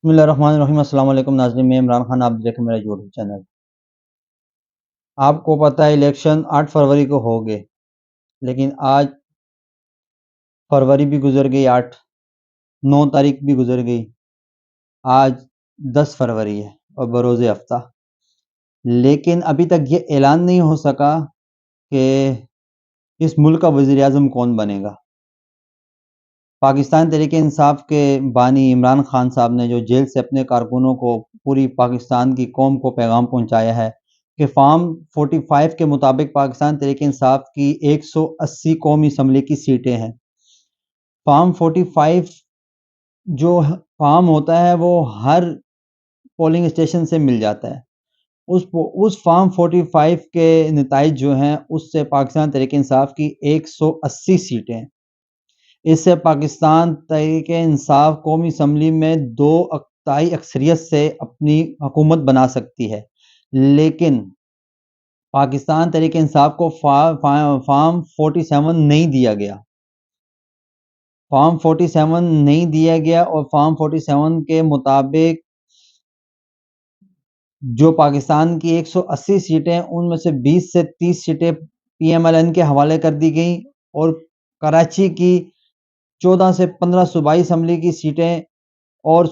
بسم اللہ الرحمن الرحیم۔ السلام علیکم ناظرین، میں عمران خان، آپ دیکھ میرا یوٹیوب چینل۔ آپ کو پتہ ہے الیکشن 8 فروری کو ہو گئے، لیکن آج فروری بھی گزر گئی، 9 تاریخ بھی گزر گئی، آج 10 فروری ہے اور بروز ہفتہ، لیکن ابھی تک یہ اعلان نہیں ہو سکا کہ اس ملک کا وزیر اعظم کون بنے گا۔ پاکستان تحریک انصاف کے بانی عمران خان صاحب نے جو جیل سے اپنے کارکنوں کو، پوری پاکستان کی قوم کو پیغام پہنچایا ہے کہ فارم 45 کے مطابق پاکستان تحریک انصاف کی 180 قومی اسمبلی کی سیٹیں ہیں۔ فارم 45 جو فارم ہوتا ہے وہ ہر پولنگ اسٹیشن سے مل جاتا ہے۔ اس فارم 45 کے نتائج جو ہیں اس سے پاکستان تحریک انصاف کی 180 سیٹیں، اس سے پاکستان تحریک انصاف قومی اسمبلی میں 2 اقتدائی اکثریت سے اپنی حکومت بنا سکتی ہے، لیکن پاکستان تحریک انصاف کو فارم 47 نہیں دیا گیا۔ فارم 47 نہیں دیا گیا اور فارم 47 کے مطابق جو پاکستان کی 180 سیٹیں، ان میں سے 20 سے 30 سیٹیں پی ایم ایل این کے حوالے کر دی گئیں، اور کراچی کی 14 سے 15 صوبائی اسمبلی کی سیٹیں اور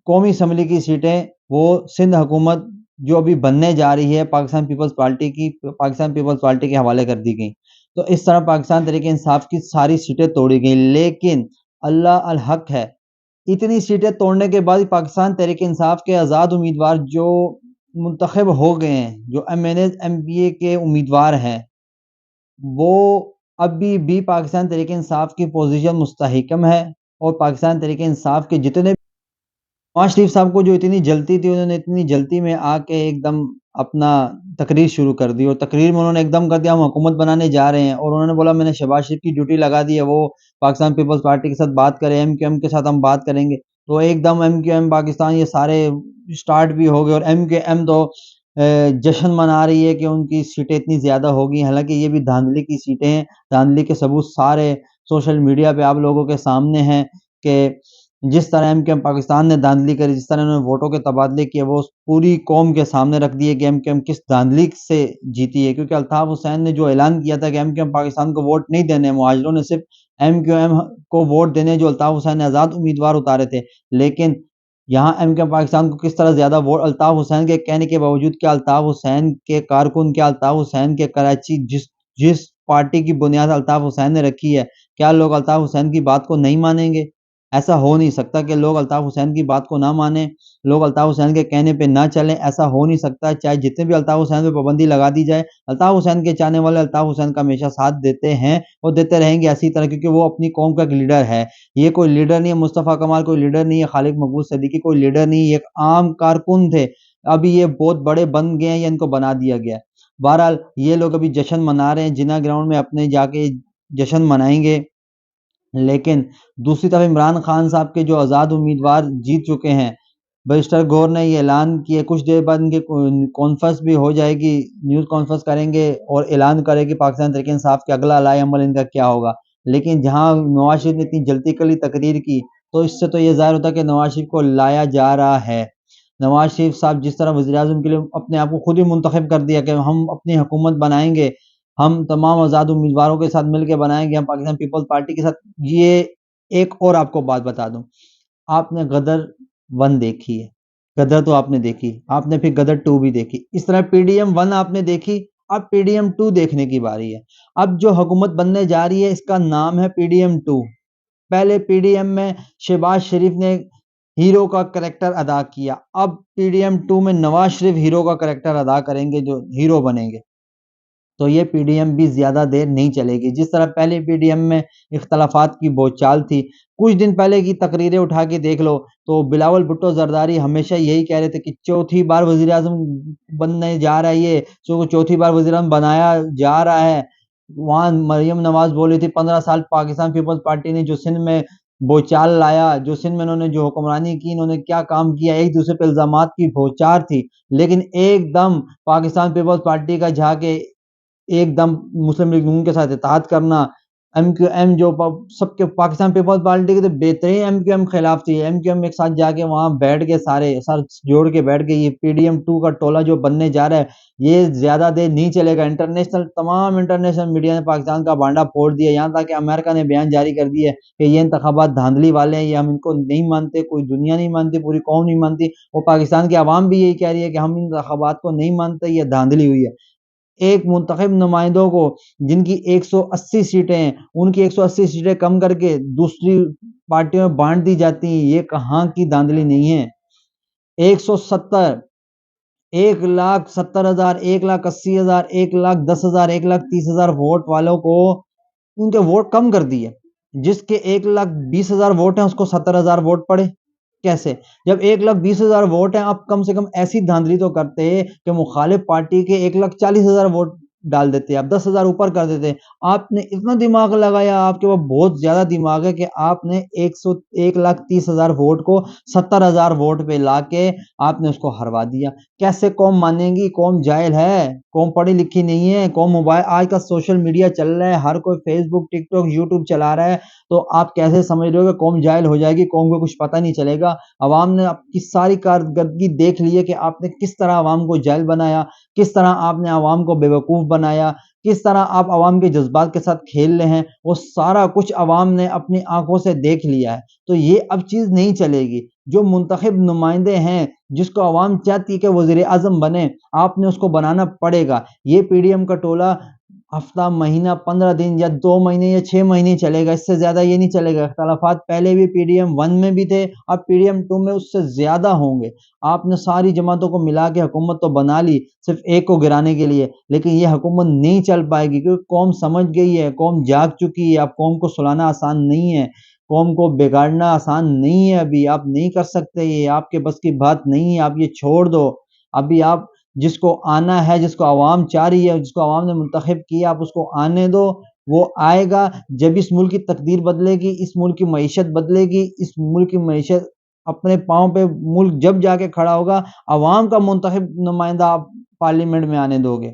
قومی اسمبلی کی سیٹیں وہ سندھ حکومت جو ابھی بننے جا رہی ہے پاکستان پیپلز پارٹی کے حوالے کر دی گئیں۔ تو اس طرح پاکستان تحریک انصاف کی ساری سیٹیں توڑی گئیں، لیکن اللہ الحق ہے، اتنی سیٹیں توڑنے کے بعد پاکستان تحریک انصاف کے آزاد امیدوار جو منتخب ہو گئے ہیں، جو MNAs MPA کے امیدوار ہیں، وہ ابھی بھی پاکستان تحریک انصاف کی پوزیشن مستحکم ہے، اور پاکستان تحریک انصاف کے جتنے نواز شریف صاحب کو جو اتنی جلتی تھی، انہوں نے اتنی جلتی میں آ کے ایک دم اپنا تقریر شروع کر دی، اور تقریر میں انہوں نے ایک دم کر دیا ہم حکومت بنانے جا رہے ہیں، اور انہوں نے بولا میں نے شہباز شریف کی ڈیوٹی لگا دی ہے، وہ پاکستان پیپلز پارٹی کے ساتھ بات کرے، ایم کیو ایم کے ساتھ ہم بات کریں گے۔ تو ایک دم ایم کیو ایم پاکستان یہ سارے سٹارٹ بھی ہو گئے، اور ایم کیو ایم تو جشن منا رہی ہے کہ ان کی سیٹیں اتنی زیادہ ہو گئی، حالانکہ یہ بھی دھاندلی کی سیٹیں ہیں۔ دھاندلی کے ثبوت سارے سوشل میڈیا پہ آپ لوگوں کے سامنے ہیں کہ جس طرح ایم کیو ایم پاکستان نے دھاندلی کری، جس طرح انہوں نے ووٹوں کے تبادلے کیے، وہ پوری قوم کے سامنے رکھ دیے کہ ایم کیو ایم کس دھاندلی سے جیتی ہے، کیونکہ الطاف حسین نے جو اعلان کیا تھا کہ ایم کیو ایم پاکستان کو ووٹ نہیں دینے، مہاجروں نے صرف ایم کیو ایم کو ووٹ دینے، جو الطاف حسین نے آزاد امیدوار اتارے تھے، لیکن یہاں ایم کیو ایم پاکستان کو کس طرح زیادہ ووٹ الطاف حسین کے کہنے کے باوجود، کیا الطاف حسین کے کارکن، کیا الطاف حسین کے کراچی جس پارٹی کی بنیاد الطاف حسین نے رکھی ہے، کیا لوگ الطاف حسین کی بات کو نہیں مانیں گے؟ ایسا ہو نہیں سکتا کہ لوگ الطاف حسین کی بات کو نہ مانیں، لوگ الطاف حسین کے کہنے پہ نہ چلیں، ایسا ہو نہیں سکتا۔ چاہے جتنے بھی الطاف حسین پہ پابندی لگا دی جائے، الطاف حسین کے چاہنے والے الطاف حسین کا ہمیشہ ساتھ دیتے ہیں اور دیتے رہیں گے اسی طرح، کیونکہ وہ اپنی قوم کا ایک لیڈر ہے۔ یہ کوئی لیڈر نہیں ہے، مصطفیٰ کمال کوئی لیڈر نہیں ہے، خالد مقبول صدیقی کوئی لیڈر نہیں، یہ ایک عام کارکن تھے، ابھی یہ بہت بڑے بن گئے ہیں یا ان کو بنا دیا گیا ہے۔ بہرحال یہ لوگ ابھی جشن منا رہے ہیں، جنہ گراؤنڈ میں اپنے جا کے جشن منائیں گے، لیکن دوسری طرف عمران خان صاحب کے جو آزاد امیدوار جیت چکے ہیں، بیرسٹر گور نے یہ اعلان کیا، کچھ دیر بعد ان کی کانفرنس بھی ہو جائے گی، نیوز کانفرنس کریں گے اور اعلان کرے کہ پاکستان تحریک انصاف کے اگلا لائحہ عمل ان کا کیا ہوگا۔ لیکن جہاں نواز شریف نے اتنی جلدی کلی تقریر کی، تو اس سے تو یہ ظاہر ہوتا ہے کہ نواز شریف کو لایا جا رہا ہے۔ نواز شریف صاحب جس طرح وزیر اعظم کے لیے اپنے آپ کو خود ہی منتخب کر دیا کہ ہم اپنی حکومت بنائیں گے، ہم تمام آزاد امیدواروں کے ساتھ مل کے بنائیں گے، ہم پاکستان پیپلز پارٹی کے ساتھ۔ یہ ایک اور آپ کو بات بتا دوں، آپ نے غدر 1 دیکھی ہے، غدر تو آپ نے دیکھی، آپ نے پھر غدر 2 بھی دیکھی، اس طرح پی ڈی ایم 1 آپ نے دیکھی، اب پی ڈی ایم 2 دیکھنے کی باری ہے۔ اب جو حکومت بننے جا رہی ہے اس کا نام ہے پی ڈی ایم 2۔ پہلے پی ڈی ایم میں شہباز شریف نے ہیرو کا کریکٹر ادا کیا، اب پی ڈی ایم 2 میں نواز شریف ہیرو کا کریکٹر ادا کریں گے، جو ہیرو بنیں گے۔ تو یہ پی ڈی ایم بھی زیادہ دیر نہیں چلے گی، جس طرح پہلے پی ڈی ایم میں اختلافات کی بہت چال تھی۔ کچھ دن پہلے کی تقریریں اٹھا کے دیکھ لو تو بلاول بھٹو زرداری ہمیشہ یہی کہہ رہے تھے کہ چوتھی بار وزیر اعظم بننے جا رہا ہے، یہ چوتھی بار وزیر اعظم بنایا جا رہا ہے۔ وہاں مریم نواز بول رہی تھی 15 سال پاکستان پیپلز پارٹی نے جو سندھ میں بوچال لایا، جو سندھ میں انہوں نے جو حکمرانی کی، انہوں نے کیا کام کیا، ایک دوسرے پہ الزامات کی بوچار تھی، لیکن ایک دم پاکستان پیپلز پارٹی کا جا کے ایک دم مسلم لیگ نون کے ساتھ اتحاد کرنا، ایم کیو ایم جو سب کے پاکستان پیپلز پارٹی کے تو بہترین ایم کیو ایم خلاف تھی. ایم کیو ایم ایک ساتھ جا کے وہاں بیٹھ کے سارے سر جوڑ کے بیٹھ کے یہ پی ڈی ایم 2 کا ٹولہ جو بننے جا رہا ہے یہ زیادہ دیر نہیں چلے گا. تمام انٹرنیشنل میڈیا نے پاکستان کا بانڈا پھوڑ دیا. یہاں تک کہ امریکہ نے بیان جاری کر دیا کہ یہ انتخابات دھاندلی والے ہیں, یہ ہم ان کو نہیں مانتے, کوئی دنیا نہیں مانتی, پوری قوم نہیں مانتی. وہ پاکستان کی عوام بھی یہی کہہ رہی ہے کہ ہم ان انتخابات کو نہیں مانتے, یہ دھاندلی ہوئی ہے. ایک منتخب نمائندوں کو جن کی 180 سیٹیں ہیں ان کی 180 سیٹیں کم کر کے دوسری پارٹیوں میں بانٹ دی جاتی ہیں. یہ کہاں کی دھاندلی نہیں ہے. 170 1,70,000 1,80,000 1,10,000 1,30,000 ووٹ والوں کو ان کے ووٹ کم کر دیے. جس کے 1,20,000 ووٹ ہیں اس کو 70,000 ووٹ پڑے. کیسے؟ جب 1,20,000 ووٹ ہیں آپ کم سے کم ایسی دھاندلی تو کرتے کہ مخالف پارٹی کے 1,40,000 ووٹ ڈال دیتے, آپ 10,000 اوپر کر دیتے. آپ نے اتنا دماغ لگایا, آپ کے پاس بہت زیادہ دماغ ہے کہ آپ نے 1,30,000 ووٹ کو 70,000 ووٹ پہ لا کے آپ نے اس کو ہروا دیا. کیسے قوم مانے گی؟ قوم جاہل ہے, قوم پڑھی لکھی نہیں ہے. قوم موبائل آج کا سوشل میڈیا چل رہا ہے, ہر کوئی فیس بک ٹک ٹاک یوٹیوب چلا رہا ہے, تو آپ کیسے سمجھ رہے ہو کہ قوم جاہل ہو جائے گی؟ قوم کو کچھ پتہ نہیں چلے گا. عوام نے آپ کی ساری کارکردگی دیکھ لی ہے کہ آپ نے کس طرح عوام کو جاہل بنایا, کس طرح آپ نے عوام کو بیوقوف بنایا, کس طرح آپ عوام کے جذبات کے ساتھ کھیل رہے ہیں. وہ سارا کچھ عوام نے اپنی آنکھوں سے دیکھ لیا ہے. تو یہ اب چیز نہیں چلے گی. جو منتخب نمائندے ہیں جس کو عوام چاہتی ہے کہ وزیر اعظم بنے, آپ نے اس کو بنانا پڑے گا. یہ پی ڈی ایم کا ٹولہ ہفتہ, مہینہ, 15 دن یا 2 مہینے یا 6 مہینے چلے گا, اس سے زیادہ یہ نہیں چلے گا. اختلافات پہلے بھی پی ڈی ایم 1 میں بھی تھے, اب پی ڈی ایم 2 میں اس سے زیادہ ہوں گے. آپ نے ساری جماعتوں کو ملا کے حکومت تو بنا لی صرف ایک کو گرانے کے لیے, لیکن یہ حکومت نہیں چل پائے گی کیونکہ قوم سمجھ گئی ہے, قوم جاگ چکی ہے. اب قوم کو سلانا آسان نہیں ہے, قوم کو بگاڑنا آسان نہیں ہے. ابھی آپ نہیں کر سکتے, یہ آپ کے بس کی بات نہیں ہے. آپ یہ چھوڑ دو. ابھی آپ جس کو آنا ہے, جس کو عوام چاہ رہی ہے, جس کو عوام نے منتخب کیا, آپ اس کو آنے دو. وہ آئے گا جب اس ملک کی تقدیر بدلے گی, اس ملک کی معیشت بدلے گی, اس ملک کی معیشت اپنے پاؤں پہ ملک جب جا کے کھڑا ہوگا, عوام کا منتخب نمائندہ آپ پارلیمنٹ میں آنے دو گے.